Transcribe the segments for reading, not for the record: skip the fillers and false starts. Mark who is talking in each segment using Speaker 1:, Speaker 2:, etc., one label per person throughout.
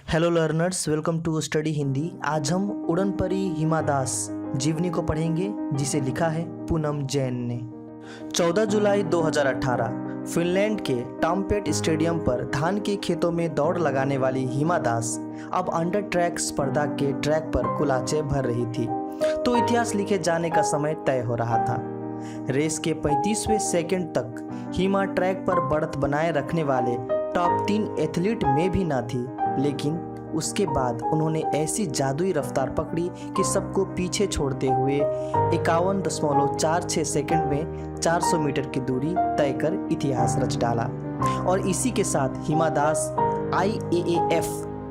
Speaker 1: Hello learners, welcome to study Hindi. आज हम उड़न परी हिमा दास जीवनी को पढ़ेंगे, जिसे लिखा है पूनम जैन ने। 14 जुलाई 2018 फिनलैंड के टाम्पेट स्टेडियम पर धान के खेतों में दौड़ लगाने वाली हिमा दास अब अंडर ट्रैक स्पर्धा के ट्रैक पर कुलाचे भर रही थी, तो इतिहास लिखे जाने का समय तय हो रहा था। रेस के 35वें सेकंड तक हिमा ट्रैक पर बढ़त बनाए रखने वाले टॉप 3 एथलीट में भी ना थी, लेकिन उसके बाद उन्होंने ऐसी जादुई रफ्तार पकड़ी कि सबको पीछे छोड़ते हुए 51.46 सेकंड में 400 मीटर की दूरी तय कर इतिहास रच डाला। और इसी के साथ हिमा दास IAAF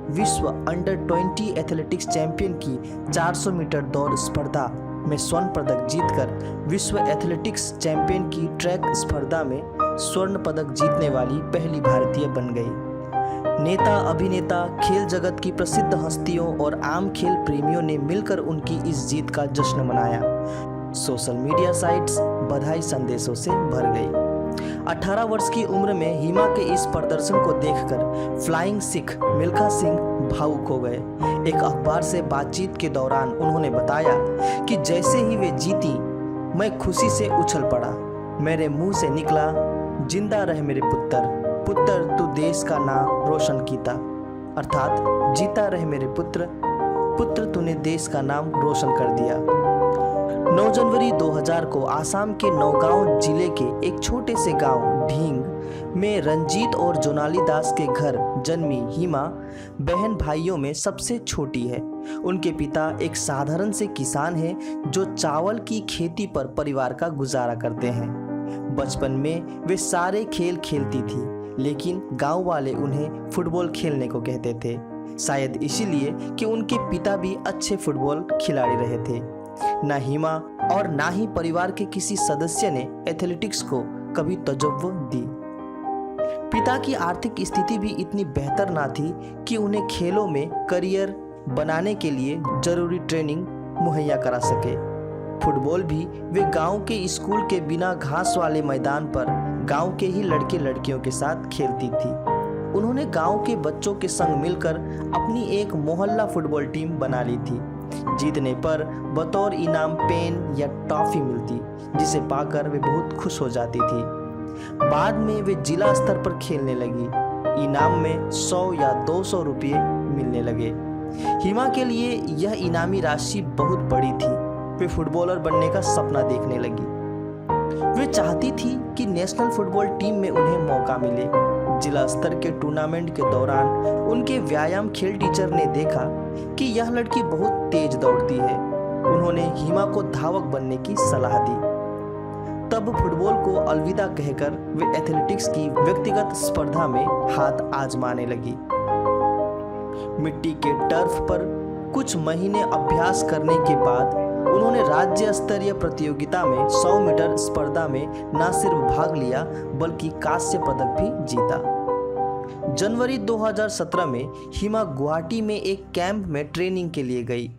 Speaker 1: विश्व अंडर 20 एथलेटिक्स चैंपियन की 400 मीटर दौड़ स्पर्धा में स्वर्ण पदक जीतकर विश्व एथलेटिक्स चैंपियन की ट्रैक स्पर्धा में स्वर्ण पदक जीतने वाली पहली भारतीय बन गई। नेता, अभिनेता, खेल जगत की प्रसिद्ध हस्तियों और आम खेल प्रेमियों ने मिलकर उनकी इस जीत का जश्न मनाया। सोशल मीडिया साइट्स बधाई संदेशों से भर गई। 18 वर्ष की उम्र में हिमा के इस प्रदर्शन को देखकर फ्लाइंग सिख मिल्खा सिंह भावुक हो गए। एक अखबार से बातचीत के दौरान उन्होंने बताया कि जैसे ही वे जीती, मैं खुशी से उछल पड़ा। मेरे मुंह से निकला, जिंदा रहे मेरे पुत्र, पुत्र तू देश का नाम रोशन कीता, अर्थात जीता रहे मेरे पुत्र, पुत्र तूने देश का नाम रोशन कर दिया। 9 जनवरी 2000 को आसाम के नौगांव जिले के एक छोटे से गांव ढींग में रंजीत और जोनाली दास के घर जन्मी हिमा बहन भाइयों में सबसे छोटी है। उनके पिता एक साधारण से किसान हैं जो चावल की खेती पर परिवार का गुजारा करते हैं। बचपन में वे सारे खेल खेलती थी, लेकिन गांव वाले उन्हें फुटबॉल खेलने को कहते थे, शायद इसीलिए कि उनके पिता भी अच्छे फुटबॉल खिलाड़ी रहे थे। ना हिमा और ना ही परिवार के किसी सदस्य ने एथलेटिक्स को कभी तवज्जो दी। पिता की आर्थिक स्थिति भी इतनी बेहतर ना थी कि उन्हें खेलों में करियर बनाने के लिए जरूरी ट्रेनिंग मुहैया करा सके। फुटबॉल भी वे गांव के स्कूल के बिना घास वाले मैदान पर गांव के ही लड़के लड़कियों के साथ खेलती थी। उन्होंने गांव के बच्चों के संग मिलकर अपनी एक मोहल्ला फुटबॉल टीम बना ली थी। जीतने पर बतौर इनाम पेन या टॉफी मिलती, जिसे पाकर वे बहुत खुश हो जाती थी। बाद में वे जिला स्तर पर खेलने लगी। इनाम में 100 या 200 रुपये मिलने लगे। हिमा के लिए यह इनामी राशि बहुत बड़ी थी। वे फुटबॉलर बनने का सपना देखने लगी। वे चाहती थी कि नेशनल फुटबॉल टीम में उन्हें मौका मिले। जिला स्तर के टूर्नामेंट के दौरान उनके व्यायाम खेल टीचर ने देखा कि यह लड़की बहुत तेज दौड़ती है। उन्होंने हिमा को धावक बनने की सलाह दी। तब फुटबॉल को अलविदा कहकर वे एथलेटिक्स की व्यक्तिगत स्पर्धा में हाथ आजमाने लगी। मिट्टी के टर्फ पर कुछ महीने अभ्यास करने के बाद उन्होंने राज्य स्तरीय प्रतियोगिता में 100 मीटर स्पर्धा में न सिर्फ भाग लिया बल्कि कांस्य पदक भी जीता। जनवरी 2017 में हिमा गुवाहाटी में एक कैंप में ट्रेनिंग के लिए गई।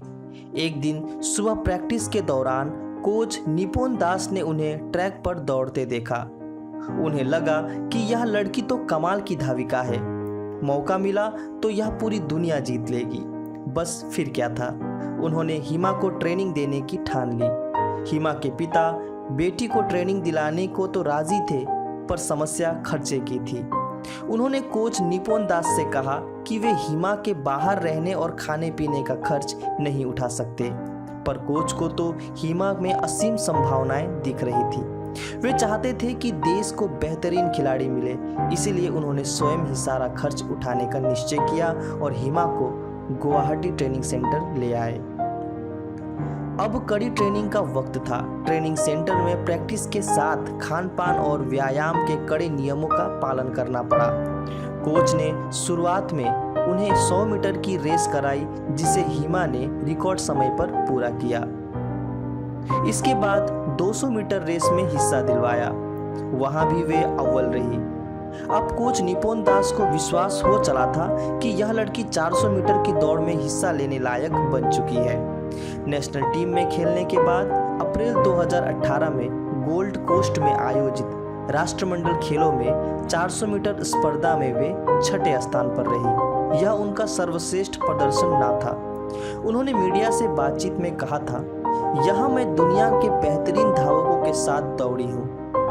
Speaker 1: एक दिन सुबह प्रैक्टिस के दौरान कोच निपुण दास ने उन्हें ट्रैक पर दौड़ते देखा। उन्हें लगा कि यह लड़की तो कमाल की धाविका है, मौका मिला तो यह पूरी दुनिया जीत लेगी। बस फिर क्या था, उन्होंने हिमा को ट्रेनिंग देने की ठान ली। हिमा के पिता बेटी को ट्रेनिंग दिलाने को तो राजी थे, पर समस्या खर्चे की थी। उन्होंने कोच निपुण दास से कहा कि वे हिमा के बाहर रहने और खाने पीने का खर्च नहीं उठा सकते, पर कोच को तो हिमा में असीम संभावनाएं दिख रही थी। वे चाहते थे कि देश को बेहतरीन खिलाड़ी मिले, इसीलिए उन्होंने स्वयं ही सारा खर्च उठाने का निश्चय किया और हिमा को गुवाहाटी ट्रेनिंग सेंटर ले आए। अब कड़ी ट्रेनिंग का वक्त था। ट्रेनिंग सेंटर में प्रैक्टिस के साथ खान पान और व्यायाम के कड़े नियमों का पालन करना पड़ा। कोच ने शुरुआत में उन्हें 100 मीटर की रेस कराई, जिसे हिमा ने रिकॉर्ड समय पर पूरा किया। इसके बाद 200 मीटर रेस में हिस्सा दिलवाया, वहां भी वे अव्वल रही। अब कोच निपुण दास को विश्वास हो चला था कि यह लड़की 400 मीटर की दौड़ में हिस्सा लेने लायक बन चुकी है। नेशनल टीम में खेलने के बाद अप्रैल 2018 में गोल्ड कोस्ट में आयोजित राष्ट्रमंडल खेलों में 400 मीटर स्पर्धा में वे छठे स्थान पर रही। यह उनका सर्वश्रेष्ठ प्रदर्शन ना था। उन्होंने मीडिया से बातचीत में कहा था, यहाँ मैं दुनिया के बेहतरीन धावकों के साथ दौड़ी हूँ।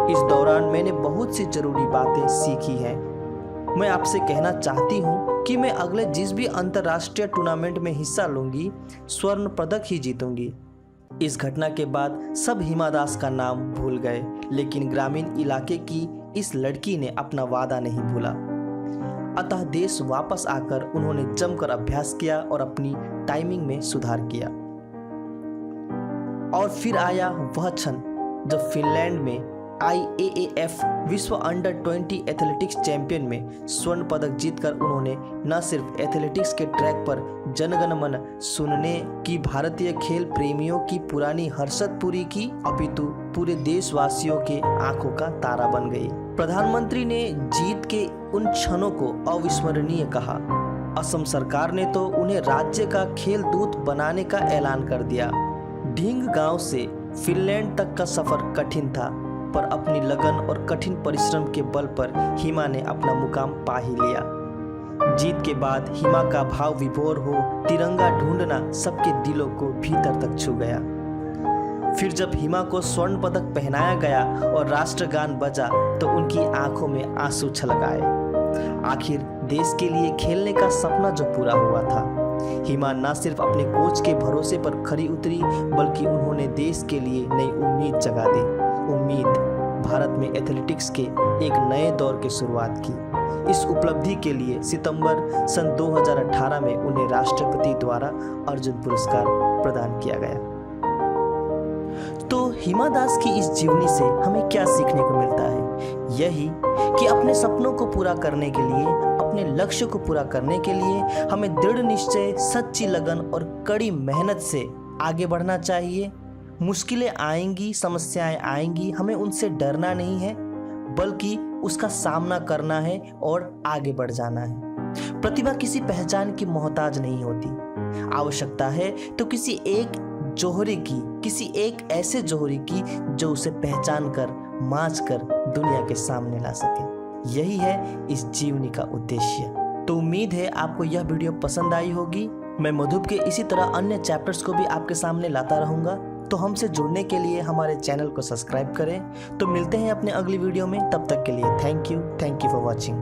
Speaker 1: इस दौरान मैंने बहुत सी जरूरी बातें सीखी हैं। मैं आपसे कहना चाहती हूँ कि मैं अगले जिस भी अंतर्राष्ट्रीय टूर्नामेंट में हिस्सा लूंगी, स्वर्ण पदक ही जीतूंगी। इस घटना के बाद सब हिमा दास का नाम भूल गए, लेकिन ग्रामीण इलाके की इस लड़की ने अपना वादा नहीं भूला। अतः देश वापस आकर उन्होंने जमकर अभ्यास किया और अपनी टाइमिंग में सुधार किया। और फिर आया वह क्षण जब फिनलैंड में IAAF विश्व अंडर 20 एथलेटिक्स चैंपियन में स्वर्ण पदक जीतकर उन्होंने न सिर्फ एथलेटिक्स के ट्रैक पर जनगण मन सुनने की भारतीय खेल प्रेमियों की पुरानी हर्षद पूरी की, अपितु पूरे देशवासियों के आंखों का तारा बन गई। प्रधानमंत्री ने जीत के उन क्षणों को अविस्मरणीय कहा। असम सरकार ने तो उन्हें राज्य का खेल दूत बनाने का ऐलान कर दिया। ढींग गांव से फिनलैंड तक का सफर कठिन था, पर अपनी लगन और कठिन परिश्रम के बल पर हिमा ने अपना मुकाम पा ही लिया। जीत के बाद हिमा का भाव विभोर हो तिरंगा ढूंढना सबके दिलों को भीतर तक छू गया। फिर जब हिमा को स्वर्ण पदक पहनाया गया और राष्ट्रगान बजा तो उनकी आंखों में आंसू छलक आए। आखिर देश के लिए खेलने का सपना जो पूरा हुआ था। हिमा न सिर्फ अपने कोच के भरोसे पर खरी उतरी, बल्कि उन्होंने देश के लिए नई उम्मीद जगा दी। उम्मीद भारत में एथलेटिक्स के एक नए दौर की शुरुआत की। इस उपलब्धि के लिए सितंबर सन 2018 में उन्हें राष्ट्रपति द्वारा अर्जुन पुरस्कार प्रदान किया गया। तो हिमा दास की इस जीवनी से हमें क्या सीखने को मिलता है? यही कि अपने सपनों को पूरा करने के लिए, अपने लक्ष्य को पूरा करने के लिए हमें दृढ़ निश्चय, सच्ची लगन और कड़ी मेहनत से आगे बढ़ना चाहिए। मुश्किलें आएंगी, समस्याएं आएंगी, हमें उनसे डरना नहीं है, बल्कि उसका सामना करना है और आगे बढ़ जाना है। प्रतिभा किसी पहचान की मोहताज नहीं होती। आवश्यकता है तो किसी एक जौहरी की, किसी एक ऐसे जौहरी की जो उसे पहचान कर, मांझ कर दुनिया के सामने ला सके। यही है इस जीवनी का उद्देश्य। तो उम्मीद है आपको यह वीडियो पसंद आई होगी। मैं मधुप के इसी तरह अन्य चैप्टर्स को भी आपके सामने लाता रहूंगा। तो हमसे जुड़ने के लिए हमारे चैनल को सब्सक्राइब करें। तो मिलते हैं अपने अगली वीडियो में। तब तक के लिए थैंक यू फॉर वॉचिंग।